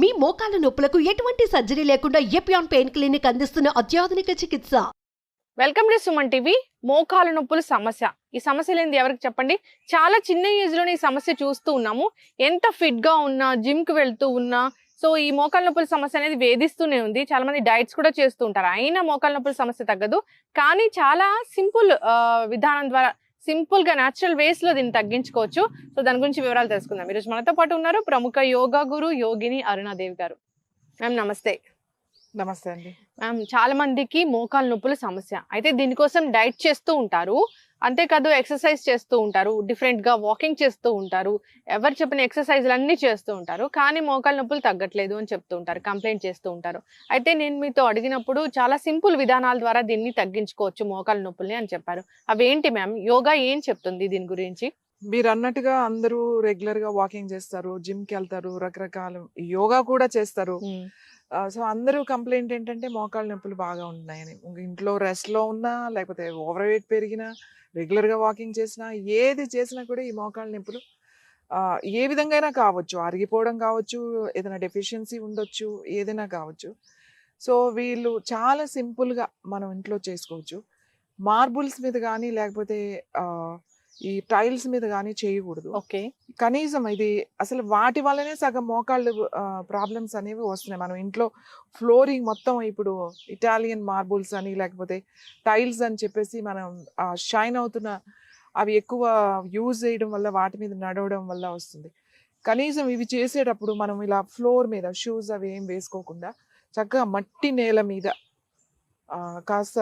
మీ మోకాల నొప్పులకు ఎటువంటి సర్జరీ లేకుండా ఎపియాన్ పెయిన్ క్లినిక్ అందిస్తున్న అత్యాధునిక చికిత్స. Welcome to Suman TV. మోకాలు నొప్పుల సమస్య, ఈ సమస్య లేనిది ఎవరికి చెప్పండి. చాలా చిన్న ఏజ్ లోనే ఈ సమస్య చూస్తూ ఉన్నాము. ఎంత ఫిట్ గా ఉన్నా, జిమ్ కి వెళ్తూ ఉన్నా, సో ఈ మోకాలు నొప్పుల సమస్య అనేది వేధిస్తూనే ఉంది. చాలా మంది డైట్స్ కూడా చేస్తూ ఉంటారు, అయినా మోకాలు నొప్పుల సమస్య తగ్గదు. కానీ చాలా సింపుల్ విధానం ద్వారా, సింపుల్ గా న్యాచురల్ వేస్ లో దీన్ని తగ్గించుకోవచ్చు. సో దాని గురించి వివరాలు తెలుసుకుందాం. ఈరోజు మనతో పాటు ఉన్నారు ప్రముఖ యోగా గురు యోగిని అరుణాదేవి గారు. మ్యామ్ నమస్తే. నమస్తే అండి. మ్యామ్, చాలా మందికి మోకాలు నొప్పుల సమస్య అయితే దీనికోసం డైట్ చేస్తూ ఉంటారు, అంతేకాదు ఎక్సర్సైజ్ చేస్తూ ఉంటారు, డిఫరెంట్ గా వాకింగ్ చేస్తూ ఉంటారు, ఎవరు చెప్పిన ఎక్సర్సైజ్లు అన్ని చేస్తూ ఉంటారు, కానీ మోకాలు నొప్పులు తగ్గట్లేదు అని చెప్తూ ఉంటారు, కంప్లైంట్ చేస్తూ ఉంటారు. అయితే నేను మీతో అడిగినప్పుడు చాలా సింపుల్ విధానాల ద్వారా దీన్ని తగ్గించుకోవచ్చు మోకాలు నొప్పుల్ని అని చెప్పారు. అవేంటి మ్యామ్? యోగా ఏం చెప్తుంది దీని గురించి? మీరు అన్నట్టుగా అందరూ రెగ్యులర్ గా వాకింగ్ చేస్తారు, జిమ్ కి వెళ్తారు, రకరకాల యోగా కూడా చేస్తారు. సో అందరూ కంప్లైంట్ ఏంటంటే మోకాళ్ళ నొప్పులు బాగా ఉన్నాయని. ఇంట్లో రెస్ట్ లో ఉన్నా, లేకపోతే ఓవర్ వెయిట్ పెరిగినా, రెగ్యులర్ గా వాకింగ్ చేసినా, ఏది చేసినా కూడా ఈ మోకాళ్ళ నొప్పులు ఏ విధంగా అయినా కావచ్చు, అరిగిపోవడం కావచ్చు, ఏదైనా డెఫిషియన్సీ ఉండొచ్చు, ఏదైనా కావచ్చు. సో వీళ్ళు చాలా సింపుల్ గా మనం ఇంట్లో చేసుకోవచ్చు. మార్బుల్స్ మీద కానీ, లేకపోతే ఈ టైల్స్ మీద కానీ చేయకూడదు. ఓకే. కనీసం ఇది అసలు వాటి వల్లనే సగం మోకాళ్ళు ప్రాబ్లమ్స్ అనేవి వస్తున్నాయి. మనం ఇంట్లో ఫ్లోరింగ్ మొత్తం ఇప్పుడు ఇటాలియన్ మార్బుల్స్ అని, లేకపోతే టైల్స్ అని చెప్పేసి మనం షైన్ అవుతున్న అవి ఎక్కువ యూజ్ చేయడం వల్ల, వాటి మీద నడవడం వల్ల వస్తుంది. కనీసం ఇవి చేసేటప్పుడు మనం ఇలా ఫ్లోర్ మీద షూస్ అవి ఏం వేసుకోకుండా చక్కగా మట్టి నేల మీద కాస్త,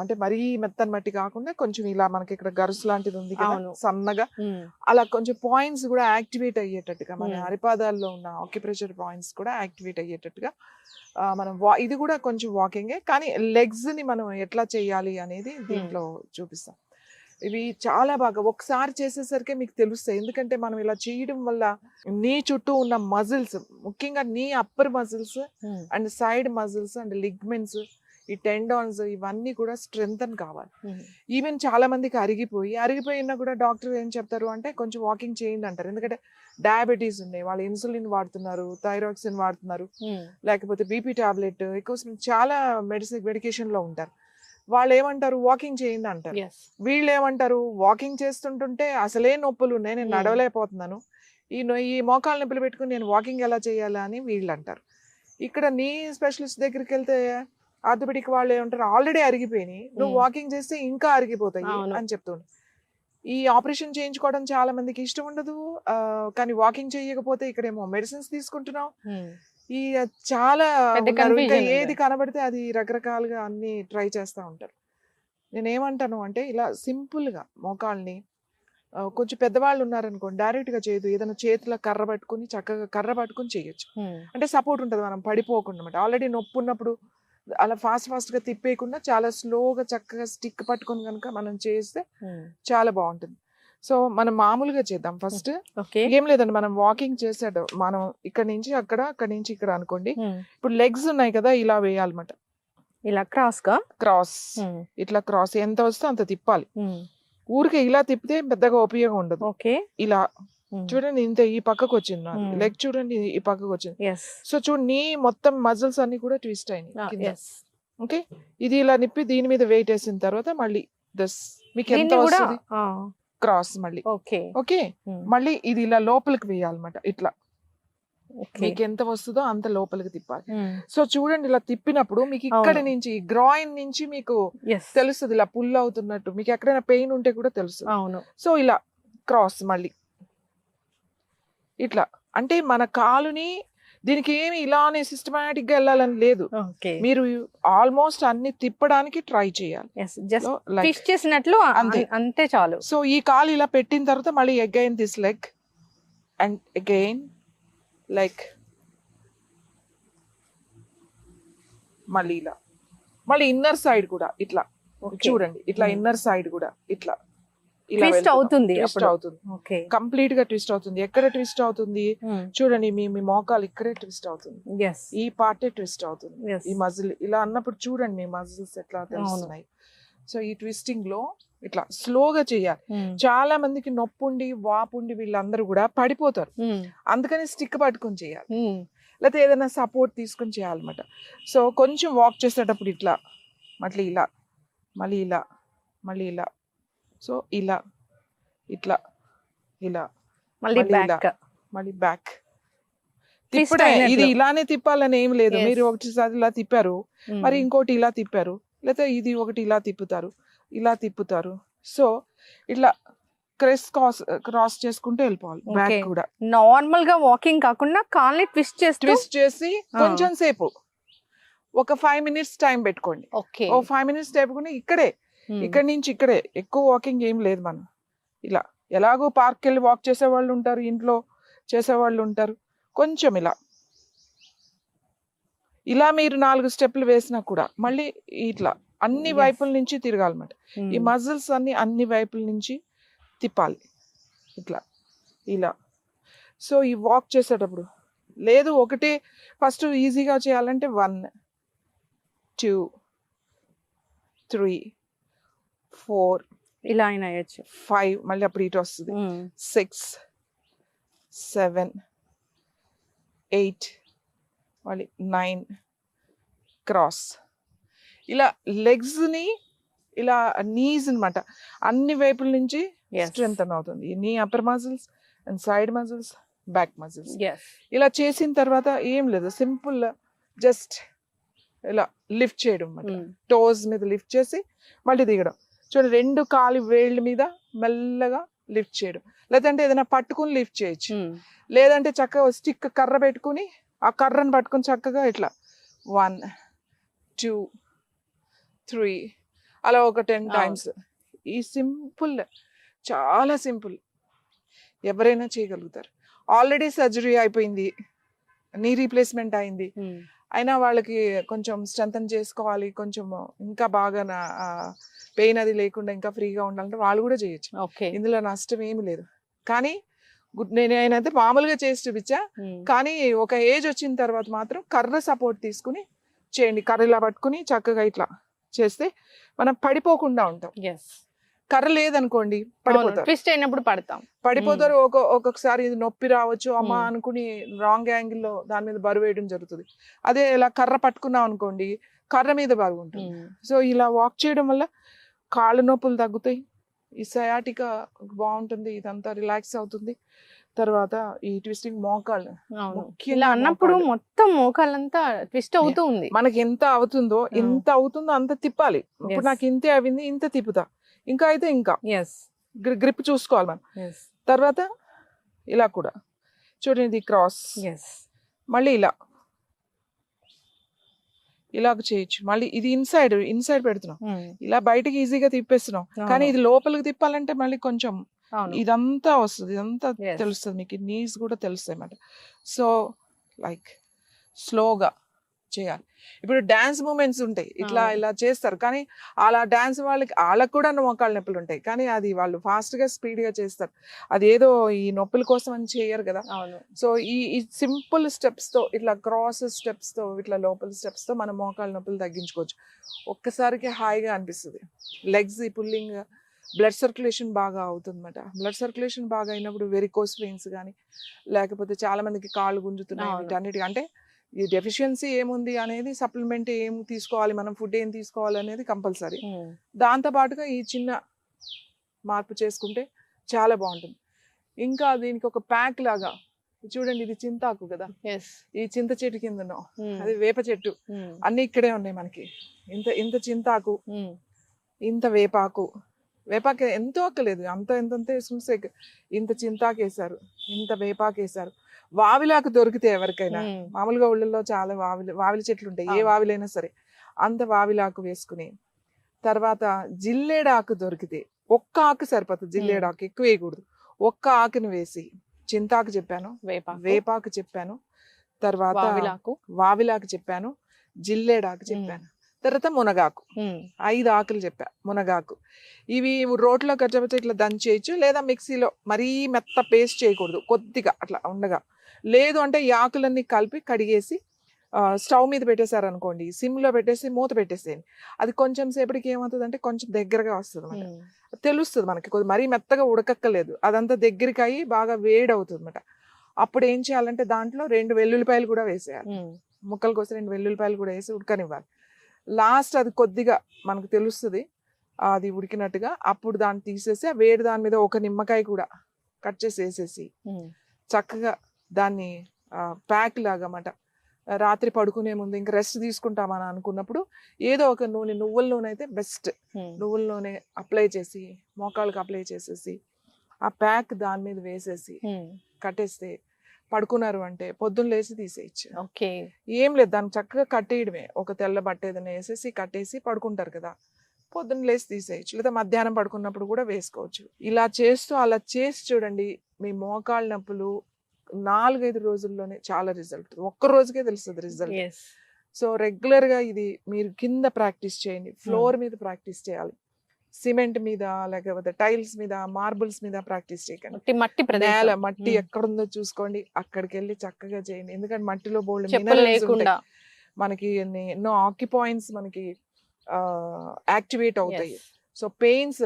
అంటే మరీ మెత్తని మట్టి కాకుండా కొంచెం ఇలా మనకి ఇక్కడ గరుసు లాంటిది ఉంది కదా, సన్నగా అలా కొంచెం పాయింట్స్ కూడా యాక్టివేట్ అయ్యేటట్టుగా, మన అరిపాదాల్లో ఉన్న ఆక్యుప్రెషర్ పాయింట్స్ కూడా యాక్టివేట్ అయ్యేటట్టుగా మనం ఇది కూడా కొంచెం వాకింగే, కానీ లెగ్స్ ని మనం ఎట్లా చేయాలి అనేది దీంట్లో చూపిస్తాం. ఇవి చాలా బాగా ఒకసారి చేసేసరికి మీకు తెలుస్తాయి. ఎందుకంటే మనం ఇలా చేయడం వల్ల నీ చుట్టూ ఉన్న మజిల్స్, ముఖ్యంగా నీ upper muscles and side muscles and ligaments, ఈ టెండాన్స్, ఇవన్నీ కూడా స్ట్రెంగ్తన్ కావాలి. ఈవెన్ చాలా మందికి అరిగిపోయినా కూడా డాక్టర్ ఏం చెప్తారు అంటే కొంచెం వాకింగ్ చేయండి అంటారు. ఎందుకంటే డయాబెటీస్ ఉన్నాయి, వాళ్ళు ఇన్సులిన్ వాడుతున్నారు, థైరాక్సిన్ వాడుతున్నారు, లేకపోతే బీపీ టాబ్లెట్ ఎక్కువ చాలా మెడికేషన్ లో ఉంటారు. వాళ్ళు ఏమంటారు వాకింగ్ చేయండి అంటారు. వీళ్ళు ఏమంటారు వాకింగ్ చేస్తుంటుంటే అసలే నొప్పులు ఉన్నాయి, నేను నడవలేకపోతున్నాను, ఈ మోకాలు నొప్పులు పెట్టుకుని నేను వాకింగ్ ఎలా చేయాలా అని వీళ్ళు అంటారు. ఇక్కడ నీ స్పెషలిస్ట్ దగ్గరికి వెళ్తే ఆర్థోపెడిక్ వాళ్ళు ఏమంటారు, ఆల్రెడీ అరిగిపోయినాయి, నువ్వు వాకింగ్ చేస్తే ఇంకా అరిగిపోతాయి అని చెప్తుండ్రు. ఈ ఆపరేషన్ చేయించుకోవడం చాలా మందికి ఇష్టం ఉండదు, కానీ వాకింగ్ చేయకపోతే ఇక్కడేమో మెడిసిన్స్ తీసుకుంటున్నాం. ఈ చాలా ఇంకా ఏది కనబడితే అది రకరకాలుగా అన్ని ట్రై చేస్తూ ఉంటారు. నేనేమంటాను అంటే ఇలా సింపుల్ గా మోకాళ్ళని, కొంచెం పెద్దవాళ్ళు ఉన్నారనుకోండి డైరెక్ట్ గా చేయదు, ఏదైనా చేతిలో కర్ర పట్టుకుని చక్కగా కర్ర పట్టుకుని చేయొచ్చు. అంటే సపోర్ట్ ఉంటుంది, మనం పడిపోకుండా అనమాట. ఆల్రెడీ నొప్పి ఉన్నప్పుడు అలా ఫాస్ట్ గా తిప్పేయకుండా చాలా స్లోగా చక్కగా స్టిక్ పట్టుకొని కనుక మనం చేస్తే చాలా బాగుంటుంది. సో మనం మామూలుగా చేద్దాం. ఫస్ట్ ఏం లేదండి, మనం వాకింగ్ చేసాడు, మనం ఇక్కడ నుంచి అక్కడ, అక్కడ నుంచి ఇక్కడ అనుకోండి. ఇప్పుడు లెగ్స్ ఉన్నాయి కదా, ఇలా వేయాలన్నమాట. ఇలా క్రాస్ ఇట్లా క్రాస్ ఎంత వస్తే అంత తిప్పాలి. ఊరికే ఇలా తిప్పితే పెద్దగా ఉపయోగం ఉండదు. ఇలా చూడండి, ఇంత ఈ పక్కకు వచ్చింది, లెగ్ చూడండి ఈ పక్కకు వచ్చింది. సో చూడండి, మొత్తం మజిల్స్ అన్ని కూడా ట్విస్ట్ అయినాయి. ఓకే, ఇది ఇలా నిప్పి దీని మీద వెయిట్ వేసిన తర్వాత మళ్ళీ మీకు ఎంత వస్తుంది క్రాస్ మళ్ళీ. ఓకే, మళ్ళీ ఇది ఇలా లోపలికి వేయాలన్నమాట. ఇట్లా మీకు ఎంత వస్తుందో అంత లోపలికి తిప్పాలి. సో చూడండి, ఇలా తిప్పినప్పుడు మీకు ఇక్కడ నుంచి గ్రాయిన్ నుంచి మీకు తెలుస్తుంది ఇలా పుల్ అవుతున్నట్టు. మీకు ఎక్కడైనా పెయిన్ ఉంటే కూడా తెలుస్తుంది. సో ఇలా క్రాస్ మళ్ళీ ఇట్లా, అంటే మన కాలుని దీనికి ఏమి ఇలానే సిస్టమాటిక్ గా వెళ్ళాలని లేదు, మీరు ఆల్మోస్ట్ అన్ని తిప్పడానికి ట్రై చేయాలి. అంతే చాలు. సో ఈ కాలు ఇలా పెట్టిన తర్వాత మళ్ళీ again this leg and again like, మళ్ళీ ఇలా, మళ్ళీ ఇన్నర్ సైడ్ కూడా ఇట్లా చూడండి, ఇట్లా ఇన్నర్ సైడ్ కూడా ఇట్లా ట్విస్ట్ అవుతుంది, కంప్లీట్ గా ట్విస్ట్ అవుతుంది. ఎక్కడ ట్విస్ట్ అవుతుంది చూడండి, మీ మోకాలు ఇక్కడే ట్విస్ట్ అవుతుంది, ఈ పార్టే ట్విస్ట్ అవుతుంది, ఈ మజిల్ ఇలా అన్నప్పుడు చూడండి మీ మజిల్స్ ఎట్లా తెలుస్తున్నాయి. సో ఈ ట్విస్టింగ్ లో ఇట్లా స్లోగా చేయాలి. చాలా మందికి నొప్పి ఉండి వాపు ఉండి వీళ్ళందరూ కూడా పడిపోతారు, అందుకని స్టిక్ పట్టుకొని చేయాలి. లేకపోతే ఏదైనా సపోర్ట్ తీసుకొని చేయాలన్నమాట. సో కొంచెం వాక్ చేసేటప్పుడు ఇట్లా, మళ్ళీ ఇలా, మళ్ళీ ఇలా, మళ్ళీ ఇలా, సో ఇలా, ఇట్లా, ఇలా, మళ్ళీ మళ్ళీ ఇలా, బ్యాక్ మళ్ళీ బ్యాక్ తిప్పడే. ఇది ఇలానే తిప్పాలని ఏం లేదు. Yes. మీరు ఒకటిసారి ఇలా తిప్పారు, మరి ఇంకోటి ఇలా తిప్పారు, లేకపోతే ఇది ఒకటి ఇలా తిప్పుతారు, ఇలా తిప్పుతారు. సో ఇట్లా క్రాస్ చేసుకుంటూ వెళ్ళిపోవాలి. Back Okay. కూడా నార్మల్ గా వాకింగ్ కాకుండా కాల్ని ట్విస్ట్ చేస్తూ ట్విస్ట్ చేసి కొంచెం సేపు ఒక 5 minutes టైం పెట్టుకోండి. ఓకే ఓ 5 minutes పెట్టుకుని ఇక్కడే, ఇక్కడి నుంచి ఇక్కడే, ఎక్కువ వాకింగ్ ఏం లేదు. మనం ఇలా ఎలాగో పార్క్ వెళ్ళి వాక్ చేసేవాళ్ళు ఉంటారు, ఇంట్లో చేసేవాళ్ళు ఉంటారు. కొంచెం ఇలా ఇలా మీరు 4 స్టెప్లు వేసినా కూడా మళ్ళీ ఇట్లా అన్ని Yes. వైపుల నుంచి తిరగాలన్నమాట. ఈ మజిల్స్ అన్ని వైపుల నుంచి తిప్పాలి ఇట్లా, ఇలా. సో ఈ వాక్ చేసేటప్పుడు లేదు ఒకటే ఫస్ట్ ఈజీగా చేయాలంటే 1 2 3 4 ఇలా అయినా అయ్యచ్చు. 5 మళ్ళీ అప్పుడు ఇటు వస్తుంది, 6 7 8 మళ్ళీ 9 క్రాస్. ఇలా లెగ్స్ ని ఇలా నీస్ అన్నమాట అన్ని వైపుల నుంచి Yes. స్ట్రెంగ్ అవుతుంది. నీ upper muscles and side muscles, back muscles. Yes. ఇలా చేసిన తర్వాత ఏం లేదు, సింపుల్ జస్ట్ ఇలా లిఫ్ట్ చేయడం అన్నమాట. టోస్ మీద లిఫ్ట్ చేసి మళ్ళీ దిగడం. చూడండి 2 కాలి వేళ్ళ మీద మెల్లగా లిఫ్ట్ చేయడం. లేదంటే ఏదైనా పట్టుకుని లిఫ్ట్ చేయొచ్చు, లేదంటే చక్కగా స్టిక్ కర్ర పెట్టుకుని ఆ కర్రను పట్టుకుని చక్కగా ఇట్లా 1 2 3 అలా ఒక 10 times. ఈ సింపుల్, చాలా సింపుల్, ఎవరైనా చేయగలుగుతారు. ఆల్రెడీ సర్జరీ అయిపోయింది, నీ రీప్లేస్మెంట్ అయింది, అయినా వాళ్ళకి కొంచెం స్ట్రెంథన్ చేసుకోవాలి, కొంచెం ఇంకా బాగా పెయిన్ అది లేకుండా ఇంకా ఫ్రీగా ఉండాలంటే వాళ్ళు కూడా చేయొచ్చు. ఓకే ఇందులో నష్టం ఏమి లేదు. కానీ నేనైతే మామూలుగా చేసి చూపించా, కానీ ఒక ఏజ్ వచ్చిన తర్వాత మాత్రం కర్ర సపోర్ట్ తీసుకుని చేయండి. కర్ర ఇలా పట్టుకుని చక్కగా ఇట్లా చేస్తే మనం పడిపోకుండా ఉంటాం. ఎస్ కర్ర లేదనుకోండి పడిపోతారు, ట్విస్ట్ అయినప్పుడు పడతాం. పడిపోతారు. ఒక్కొక్కసారి ఇది నొప్పి రావచ్చు అమ్మా అనుకుని రాంగ్ యాంగిల్లో దాని మీద బరువు వేయడం జరుగుతుంది. అదే ఇలా కర్ర పట్టుకున్నాం అనుకోండి, కర్ర మీద బరువు ఉంటుంది. సో ఇలా వాక్ చేయడం వల్ల కాళ్ళ నొప్పులు తగ్గుతాయి, ఈ సయాటికా బాగుంటుంది, ఇదంతా రిలాక్స్ అవుతుంది. తర్వాత ఈ ట్విస్టింగ్ మోకాళ్ళు ముఖ్యంగా ఇలా అన్నప్పుడు మోకాళ్ళు. మొత్తం మోకాళ్ళంతా ట్విస్ట్ అవుతూ ఉంది. మనకి ఎంత అవుతుందో అంత తిప్పాలి. ఇప్పుడు నాకు ఇంతే అవింది, ఇంత తిప్పుతా, ఇంకా అయితే ఇంకా ఎస్ గ్రిప్ చూసుకోవాలి మనం. ఎస్ తర్వాత ఇలా కూడా చూడండి, ఇది క్రాస్, ఎస్ మళ్ళీ ఇలాగ చేయొచ్చు. మళ్ళీ ఇది ఇన్సైడ్ పెడుతున్నాం, ఇలా బయటకి ఈజీగా తిప్పేస్తున్నాం. కానీ ఇది లోపలికి తిప్పాలంటే మళ్ళీ కొంచెం ఇదంతా వస్తుంది, ఇదంతా Yes. తెలుస్తుంది మీకు, నీస్ కూడా తెలుస్తాయి అన్నమాట. సో లైక్ స్లోగా చేయాలి. ఇప్పుడు డాన్స్ మూమెంట్స్ ఉంటాయి, ఇట్లా అవును. ఇలా చేస్తారు, కానీ అలా డాన్స్ వాళ్ళకి కూడా మోకాళ్ళ నొప్పులు ఉంటాయి, కానీ అది వాళ్ళు ఫాస్ట్ గా స్పీడ్ గా చేస్తారు. అది ఏదో ఈ నొప్పుల కోసం అని చేయరు కదా. అవును. సో ఈ సింపుల్ స్టెప్స్ తో, ఇట్లా క్రాస్ స్టెప్స్ తో, ఇట్లా లోపల స్టెప్స్ తో మనం మోకాళ్ళ నొప్పులు తగ్గించుకోవచ్చు. ఒక్కసారికి హాయిగా అనిపిస్తుంది. లెగ్స్ పుల్లింగ్, బ్లడ్ సర్క్యులేషన్ బాగా అవుతుంది అన్నమాట. బ్లడ్ సర్క్యులేషన్ బాగా అయినప్పుడు వెరికోస్ వెయిన్స్ కానీ, లేకపోతే చాలా మందికి కాళ్ళు గుంజుతున్నాయి, అవును. వీటన్నిటి అంటే ఈ డెఫిషియన్సీ ఏముంది అనేది, సప్లిమెంట్ ఏం తీసుకోవాలి, మనం ఫుడ్ ఏం తీసుకోవాలి అనేది కంపల్సరీ. దాంతో పాటుగా ఈ చిన్న మార్పు చేసుకుంటే చాలా బాగుంటుంది. ఇంకా దీనికి ఒక ప్యాక్ లాగా చూడండి, ఇది చింతాకు కదా, ఎస్ ఈ చింత చెట్టు కింద ఉన్నాం, అది వేప చెట్టు, అన్ని ఇక్కడే ఉన్నాయి మనకి. ఇంత చింతాకు, ఇంత వేపాకు ఎంతో అక్కలేదు, ఎంత వేసుకుంటే ఇంత చింతాకు వేసారు, ఇంత వేపాకు వేసారు. వావిలాకు దొరికితే ఎవరికైనా, మామూలుగా ఊళ్ళల్లో చాలా వావిలి చెట్లు ఉంటాయి, ఏ వావిలైనా సరే, అంత వావిలాకు వేసుకుని, తర్వాత జిల్లేడాకు దొరికితే ఒక్క ఆకు సరిపోతుంది, జిల్లేడాకు ఎక్కువ వేయకూడదు, ఒక్క ఆకుని వేసి, చింతాకు చెప్పాను, వేపాకు చెప్పాను, తర్వాత వావిలాకు చెప్పాను, జిల్లేడాకు చెప్పాను, తర్వాత మునగాకు, 5 ఆకులు చెప్పా. మునగాకు ఇవి రోట్లో కచ్చబెట్టి ఇట్లా దంచేయచ్చు, లేదా మిక్సీలో మరీ మెత్త పేస్ట్ చేయకూడదు, కొద్దిగా అట్లా ఉండగా. లేదు అంటే ఈ ఆకులన్నీ కలిపి కడిగేసి స్టవ్ మీద పెట్టేశారు అనుకోండి, సిమ్లో పెట్టేసి మూత పెట్టేసేయండి. అది కొంచెం సేపటికి ఏమవుతుంది అంటే కొంచెం దగ్గరగా వస్తుంది అన్నమాట, తెలుస్తుంది మనకి, మరీ మెత్తగా ఉడకక్కలేదు, అదంతా దగ్గరికి అయ్యి బాగా వేడి అవుతుంది అన్నమాట. అప్పుడు ఏం చేయాలంటే దాంట్లో 2 వెల్లుల్లిపాయలు కూడా వేసేయాలి. ముక్కలు కోసి 2 వెల్లుల్లిపాయలు కూడా వేసి ఉడకనివ్వాలి. లాస్ట్ అది కొద్దిగా మనకు తెలుస్తుంది అది ఉడికినట్టుగా. అప్పుడు దాన్ని తీసేసి ఆ వేడి దాని మీద ఒక నిమ్మకాయ కూడా కట్ చేసి వేసేసి చక్కగా దాన్ని ప్యాక్ లాగా అన్నమాట. రాత్రి పడుకునే ముందు ఇంకా రెస్ట్ తీసుకుంటామని అనుకున్నప్పుడు ఏదో ఒక నూనె, నువ్వుల నూనె అయితే బెస్ట్. నువ్వుల నూనె అప్లై చేసి మోకాళ్ళకి అప్లై చేసేసి ఆ ప్యాక్ దాని మీద వేసేసి కట్టేస్తే పడుకున్నారు అంటే పొద్దున్న లేచి తీసేయచ్చు. ఓకే, ఏం లేదు, దాన్ని చక్కగా కట్టేయడమే. ఒక తెల్ల బట్ట ఏదైనా వేసేసి కట్టేసి పడుకుంటారు కదా, పొద్దున్న లేచి తీసేయచ్చు. లేదా మధ్యాహ్నం పడుకున్నప్పుడు కూడా వేసుకోవచ్చు. ఇలా చేస్తూ అలా చేసి చూడండి, మీ మోకాళ్ళ నొప్పులు 4-5 రోజుల్లోనే చాలా రిజల్ట్. ఒక్క రోజుకే తెలుస్తుంది రిజల్ట్. సో రెగ్యులర్ గా ఇది మీరు కింద ప్రాక్టీస్ చేయండి, ఫ్లోర్ మీద ప్రాక్టీస్ చేయాలి. సిమెంట్ మీద లేకపోతే టైల్స్ మీద, మార్బుల్స్ మీద ప్రాక్టీస్ చేయకండి. నేల మట్టి ఎక్కడుందో చూసుకోండి, అక్కడికి వెళ్ళి చక్కగా చేయండి. ఎందుకంటే మట్టిలో బోల్డ్ మినరల్స్ ఉంటాయి, మనకి ఎన్నో ఆక్యుపాయింట్స్ మనకి యాక్టివేట్ అవుతాయి. సో పెయిన్స్,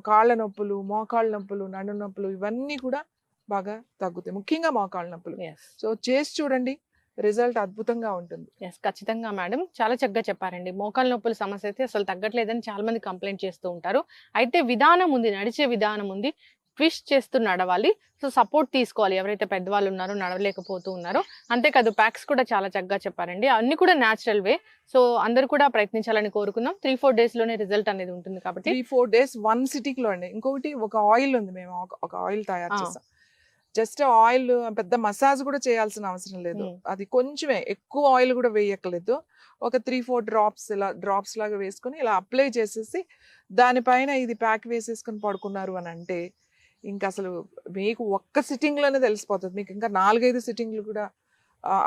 కాళ్ళ నొప్పులు, మోకాళ్ళ నొప్పులు, నడు నొప్పులు ఇవన్నీ కూడా బాగా తగ్గుతాయి, ముఖ్యంగా మోకాళ్ళ నొప్పులు. సో చేసి చూడండి, రిజల్ట్ అద్భుతంగా ఉంటుంది. ఖచ్చితంగా మేడం, చాలా చక్కగా చెప్పారండి. మోకాళ్ళ నొప్పుల సమస్య అయితే అసలు తగ్గట్లేదని చాలా మంది కంప్లైంట్ చేస్తూ ఉంటారు. అయితే విధానం ఉంది, నడిచే విధానం ఉంది, ట్విస్ట్ చేస్తూ నడవాలి. సో సపోర్ట్ తీసుకోవాలి ఎవరైతే పెద్దవాళ్ళు ఉన్నారో, నడవలేకపోతూ ఉన్నారో. అంతేకాదు ప్యాక్స్ కూడా చాలా చక్కగా చెప్పారండి, అన్ని కూడా న్యాచురల్ వే. సో అందరు కూడా ప్రయత్నించాలని కోరుకుందాం. 3-4 days లోనే రిజల్ట్ అనేది ఉంటుంది కాబట్టి 3-4 days 1 sitting లో అండి. ఇంకొకటి ఒక ఆయిల్ ఉంది, మేము ఒక ఆయిల్ తయారు చేసాం. జస్ట్ ఆయిల్ పెద్ద మసాజ్ కూడా చేయాల్సిన అవసరం లేదు, అది కొంచెమే, ఎక్కువ ఆయిల్ కూడా వేయక్కలేదు. ఒక 3-4 డ్రాప్స్ ఇలా డ్రాప్స్ లాగా వేసుకుని ఇలా అప్లై చేసేసి దానిపైన ఇది ప్యాక్ వేసేసుకుని పడుకున్నారు అని అంటే ఇంకా అసలు మీకు ఒక్క సిట్టింగ్ లోనే తెలిసిపోతుంది. మీకు ఇంకా 4-5 సిట్టింగ్లు కూడా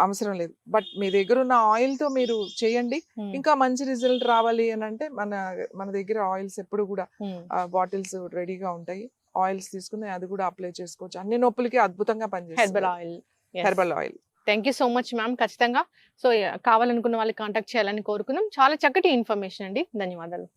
అవసరం లేదు. బట్ మీ దగ్గర ఉన్న ఆయిల్ తో మీరు చేయండి, ఇంకా మంచి రిజల్ట్ రావాలి అని అంటే మన దగ్గర ఆయిల్స్ ఎప్పుడు కూడా బాటిల్స్ రెడీగా ఉంటాయి. ఆయిల్స్ తీసుకుని అది కూడా అప్లై చేసుకోవచ్చు. అన్ని నొప్పులకి అద్భుతంగా పనిచేస్తుంది herbal oil. Thank you so much ma'am. ఖచ్చితంగా సో కావాలనుకున్న వాళ్ళకి కాంటాక్ట్ చేయాలని కోరుకుందాం. చాలా చక్కటి ఇన్ఫర్మేషన్ అండి, ధన్యవాదాలు.